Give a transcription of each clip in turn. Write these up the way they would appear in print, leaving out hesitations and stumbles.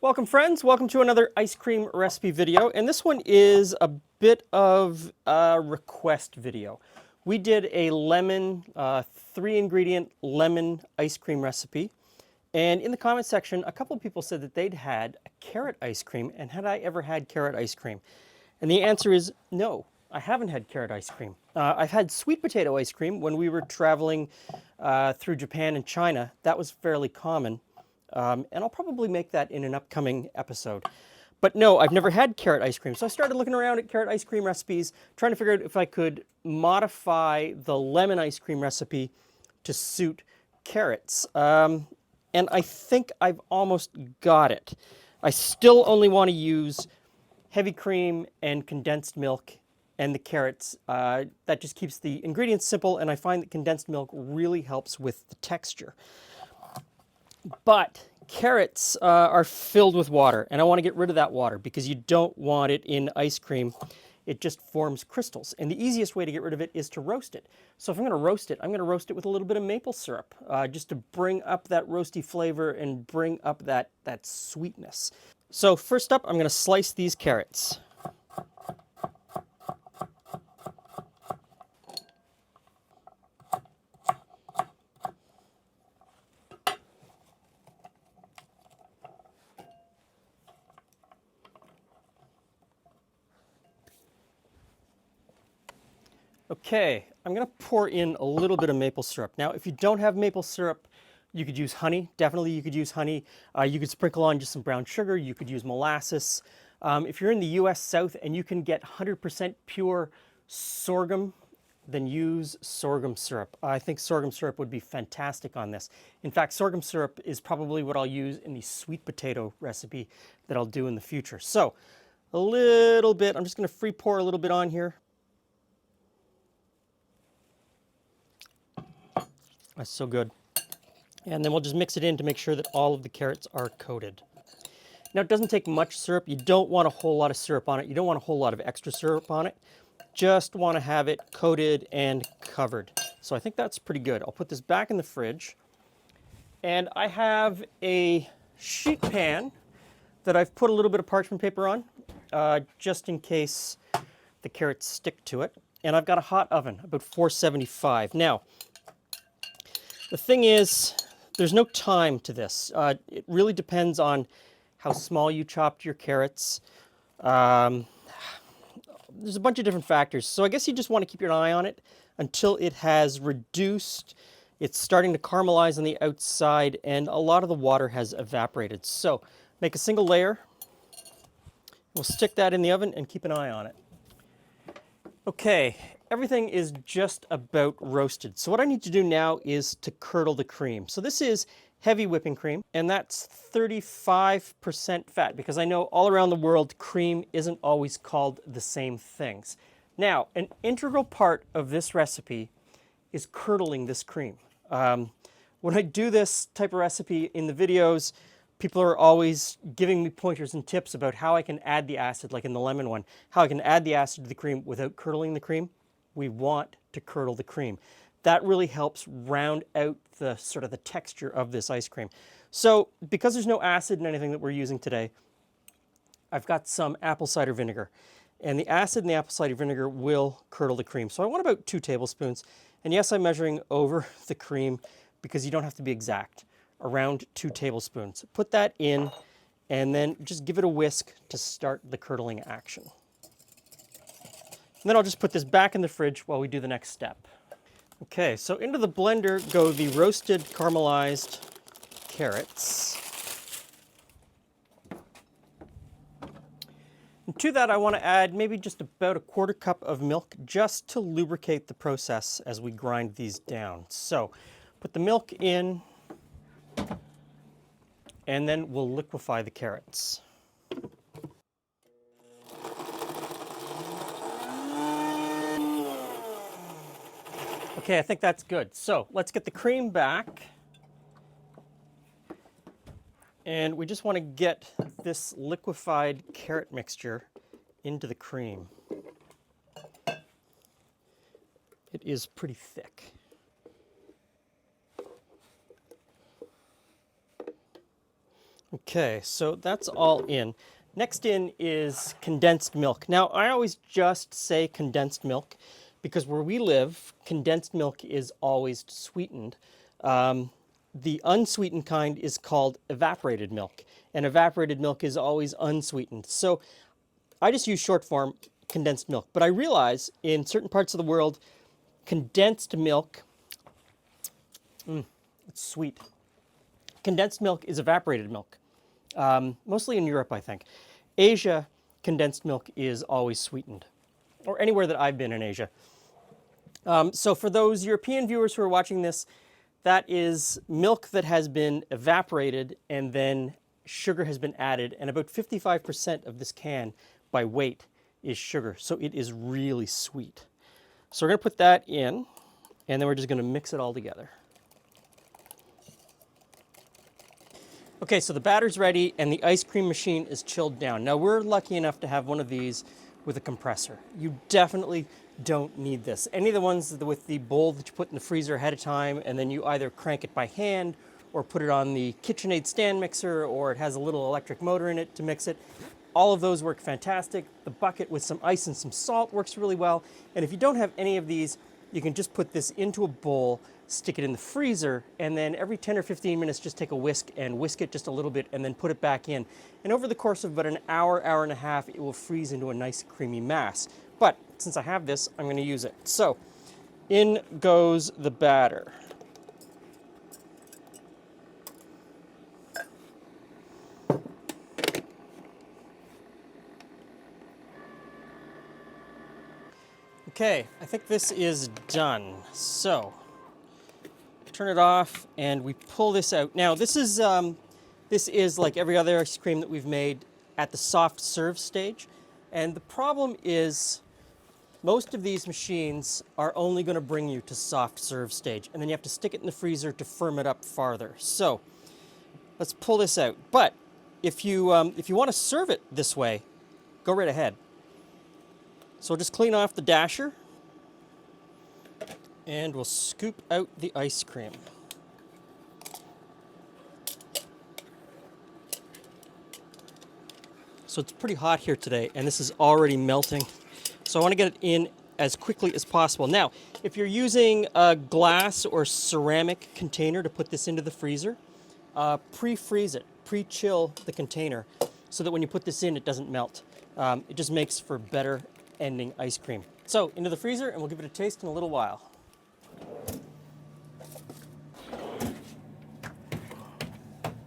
Welcome friends, welcome to another ice cream recipe video, and this one is a bit of a request video. We did a lemon, 3-ingredient lemon ice cream recipe, and in the comment section a couple of people said that they'd had a carrot ice cream, and had I ever had carrot ice cream? And the answer is no, I haven't had carrot ice cream. I've had sweet potato ice cream when we were traveling through Japan and China. That was fairly common. And I'll probably make that in an upcoming episode. But no, I've never had carrot ice cream. So I started looking around at carrot ice cream recipes, trying to figure out if I could modify the lemon ice cream recipe to suit carrots. And I think I've almost got it. I still only want to use heavy cream and condensed milk and the carrots. That just keeps the ingredients simple, and I find that condensed milk really helps with the texture. But carrots are filled with water, and I want to get rid of that water because you don't want it in ice cream. It just forms crystals, and the easiest way to get rid of it is to roast it. So if I'm going to roast it, I'm going to roast it with a little bit of maple syrup, just to bring up that roasty flavor and bring up that sweetness. So first up, I'm going to slice these carrots. Okay, I'm going to pour in a little bit of maple syrup. Now, if you don't have maple syrup, you could use honey. Definitely you could use honey. You could sprinkle on just some brown sugar. You could use molasses. If you're in the US South and you can get 100% pure sorghum, then use sorghum syrup. I think sorghum syrup would be fantastic on this. In fact, sorghum syrup is probably what I'll use in the sweet potato recipe that I'll do in the future. So, a little bit, I'm just going to free pour a little bit on here. That's so good. And then we'll just mix it in to make sure that all of the carrots are coated. Now, it doesn't take much syrup. You don't want a whole lot of syrup on it. You don't want a whole lot of extra syrup on it. Just want to have it coated and covered. So I think that's pretty good. I'll put this back in the fridge. And I have a sheet pan that I've put a little bit of parchment paper on, just in case the carrots stick to it. And I've got a hot oven, about 475. Now, the thing is, there's no time to this. It really depends on how small you chopped your carrots. There's a bunch of different factors. So I guess you just want to keep your eye on it until it has reduced. It's starting to caramelize on the outside, and a lot of the water has evaporated. So make a single layer. We'll stick that in the oven and keep an eye on it. Okay, everything is just about roasted. So what I need to do now is to curdle the cream. So this is heavy whipping cream, and that's 35% fat, because I know all around the world cream isn't always called the same things. Now, an integral part of this recipe is curdling this cream. When I do this type of recipe in the videos, people are always giving me pointers and tips about how I can add the acid, like in the lemon one, how I can add the acid to the cream without curdling the cream. We want to curdle the cream. That really helps round out the sort of the texture of this ice cream. So because there's no acid in anything that we're using today, I've got some apple cider vinegar. And the acid in the apple cider vinegar will curdle the cream. So I want about 2 tablespoons. And yes, I'm measuring over the cream because you don't have to be exact. Around 2 tablespoons. Put that in, and then just give it a whisk to start the curdling action. And then I'll just put this back in the fridge while we do the next step. Okay, so into the blender go the roasted caramelized carrots. And to that I want to add maybe just about a 1/4 cup of milk, just to lubricate the process as we grind these down. So put the milk in, and then we'll liquefy the carrots. Okay, I think that's good. So let's get the cream back. And we just want to get this liquefied carrot mixture into the cream. It is pretty thick. Okay, so that's all in. Next in is condensed milk. Now, I always just say condensed milk because where we live, condensed milk is always sweetened. The unsweetened kind is called evaporated milk, and evaporated milk is always unsweetened. So I just use short form condensed milk. But I realize in certain parts of the world, condensed milk, it's sweet. Condensed milk is evaporated milk. Mostly in Europe, I think. Asia, condensed milk is always sweetened, or anywhere that I've been in Asia. So for those European viewers who are watching this, that is milk that has been evaporated and then sugar has been added, and about 55% of this can by weight is sugar, so it is really sweet. So we're going to put that in, and then we're just going to mix it all together. Okay, so the batter's ready and the ice cream machine is chilled down. Now we're lucky enough to have one of these with a compressor. You definitely don't need this. Any of the ones with the bowl that you put in the freezer ahead of time and then you either crank it by hand or put it on the KitchenAid stand mixer, or it has a little electric motor in it to mix it. All of those work fantastic. The bucket with some ice and some salt works really well. And if you don't have any of these, you can just put this into a bowl, stick it in the freezer, and then every 10 or 15 minutes just take a whisk and whisk it just a little bit and then put it back in. And over the course of about an hour, hour and a half, it will freeze into a nice creamy mass. But since I have this, I'm going to use it. So in goes the batter. Okay, I think this is done. So turn it off and we pull this out. Now this is like every other ice cream that we've made at the soft serve stage. And the problem is most of these machines are only going to bring you to soft serve stage, and then you have to stick it in the freezer to firm it up farther. So let's pull this out. But if you want to serve it this way, go right ahead. So just clean off the dasher and we'll scoop out the ice cream. So it's pretty hot here today and this is already melting. So I want to get it in as quickly as possible. Now, if you're using a glass or ceramic container to put this into the freezer, pre-freeze it, pre-chill the container so that when you put this in, it doesn't melt. It just makes for better ending ice cream. So into the freezer and we'll give it a taste in a little while.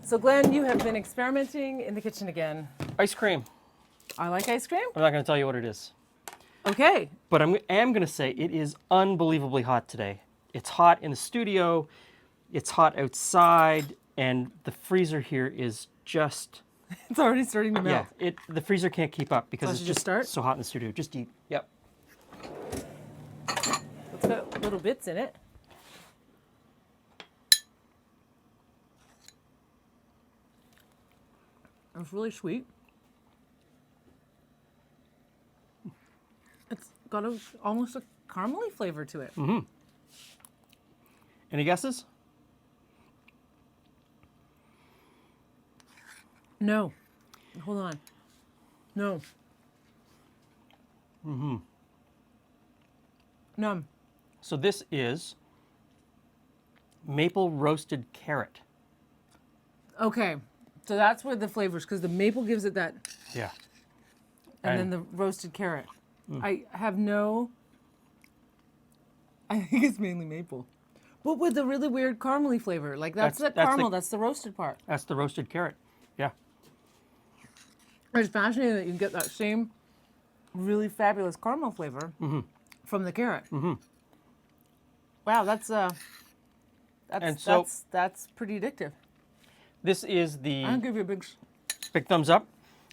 So Glenn, you have been experimenting in the kitchen again. Ice cream. I like ice cream. I'm not going to tell you what it is. Okay. But I am going to say it is unbelievably hot today. It's hot in the studio, it's hot outside, and the freezer here is just... It's already starting to melt. Yeah, the freezer can't keep up because it's just start? so hot in the studio. Just eat. Yep. It's got little bits in it. It's really sweet. It's got almost a caramely flavor to it. Mm-hmm. Any guesses? No. Hold on. No. Mm-hmm. No. So this is maple roasted carrot. Okay. So that's where the flavors, because the maple gives it that, Yeah. and then the roasted carrot. I have no, I think it's mainly maple. But with the really weird caramely flavor. Like that's the caramel, that's the roasted part. That's the roasted carrot. Yeah. It's fascinating that you can get that same really fabulous caramel flavor from the carrot. Mm-hmm. Wow, that's pretty addictive. This is the I'll give you a big thumbs up.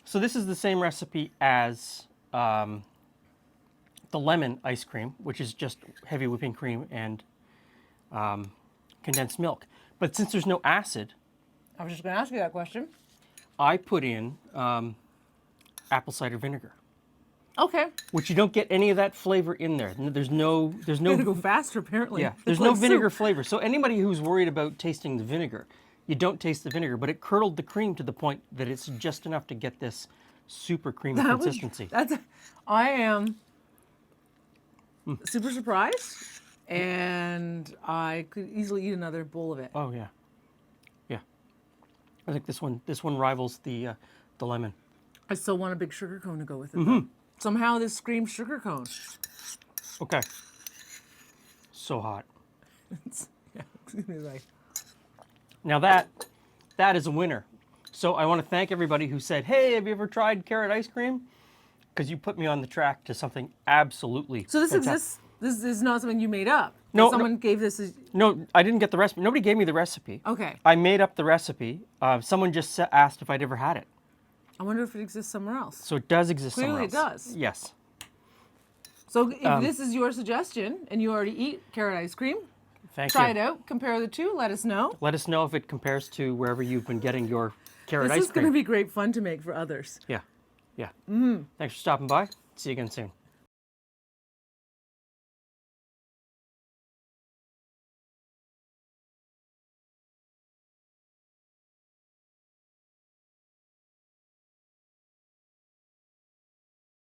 So this is the same recipe as the lemon ice cream, which is just heavy whipping cream and condensed milk. But since there's no acid, I was just going to ask you that question. I put in apple cider vinegar, Okay. which you don't get any of that flavor in there. There's no Gonna go faster apparently. yeah, It's there's like no vinegar soup. flavor. So anybody who's worried about tasting the vinegar, you don't taste the vinegar, but it curdled the cream to the point that it's just enough to get this super creamy That was- consistency. I am super surprised, and I could easily eat another bowl of it. Oh yeah, yeah. I think this one rivals the lemon. I still want a big sugar cone to go with it. Though. Somehow this screams sugar cone. Okay. So hot. Yeah, excuse me, like, Now that is a winner. So I want to thank everybody who said, "Hey, have you ever tried carrot ice cream?" Because you put me on the track to something absolutely. so this fantastic. exists. This is not something you made up. No, Someone gave this. As, No, I didn't get the recipe. Nobody gave me the recipe. okay. I made up the recipe. Someone just asked if I'd ever had it. I wonder if it exists somewhere else. So it does exist somewhere Clearly it else. does. Yes. So if this is your suggestion and you already eat carrot ice cream, Thank try you. it out. Compare the two. Let us know. Let us know if it compares to wherever you've been getting your carrot This ice is going cream. to be great fun to make for others. Yeah. Yeah. Thanks for stopping by. See you again soon.